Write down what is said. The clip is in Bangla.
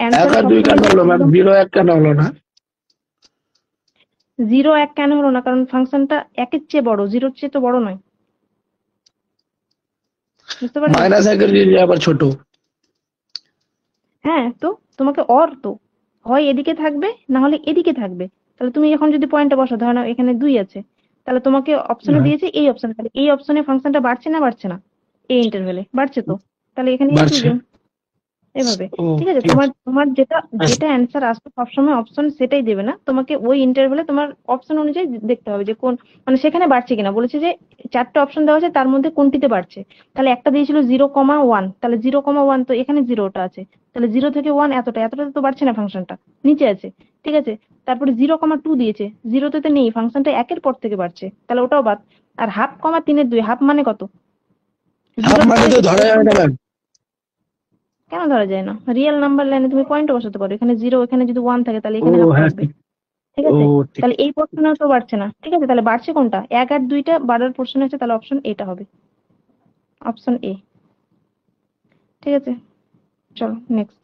অ্যান্সার 1 আর 2 কেন হলো ম্যাম? 0 1 কেন হলো না? 0 1 কেন হলো না? কারণ ফাংশনটা 1 এর চেয়ে বড়, 0 এর চেয়ে তো বড় নয়। বুঝতে পারলে? -1 এর যে আবার ছোট। হ্যাঁ, তো তোমাকে অর তো হয় এদিকে থাকবে না হলে এদিকে থাকবে। তাহলে তুমি এখন যদি পয়েন্টটা বসাও, ধরো নাও এখানে 2 আছে, তাহলে তোমাকে অপশনে হ্যাঁ, দিয়েছে এই অপশনে, তাহলে এই অপশনে ফাংশনটা বাড়ছে না বাড়ছে না? এই ইন্টারভ্যালে বাড়ছে তো, তাহলে এখানে বাড়ছে। চুজিং এভাবে। ও ঠিক আছে, ঠিক তোমার আছে। তোমার যেটা আচ্ছা, যেটা অ্যান্সার আসবে সবসময় অপশন সেটাই দেবে না তোমাকে, ওই ইন্টারভ্যালে তোমার অপশন অনুযায়ী দেখতে হবে যে কোন, মানে সেখানে বাড়ছে কিনা। বলেছে যে 4টে অপশন দেওয়া আছে তার মধ্যে কোনটিতে বাড়ছে। তাহলে একটা দিয়েছিল 0,1, তাহলে 0,1 তো এখানে 0টা আছে, তাহলে 0 থেকে 1 এতটা এতটা তো বাড়ছে না, ফাংশনটা নিচে আছে। ঠিক আছে, তারপরে 0,2 দিয়েছে, 0তে তো নেই, ফাংশনটা 1-এর পর থেকে বাড়ছে, তাহলে ওটাও বাদ। আর 1/2, 3-এর 2, হাফ মানে কত? হাফ 0 মানে তো থেকে ধরা যাবে না ম্যাম। কেন ধরা যায় না? রিয়েল নাম্বার লাইনে তুমি পয়েন্টও বসাতে পারো, এখানে 0, এখানে যদি 1 থাকে তাহলে ও এখানে হাফ হ্যাঁ, থাকবে। ঠিক। ঠিক ও আছে, ঠিক। তাহলে এই পোর্শনেও তো বাড়ছে না। ঠিক আছে, তাহলে বাড়ছে কোনটা? 1 আর 2টা বাড়ার পোর্শন আছে, তাহলে অপশন এটা হবে, অপশন এ। ঠিক আছে, চলো নেক্সট।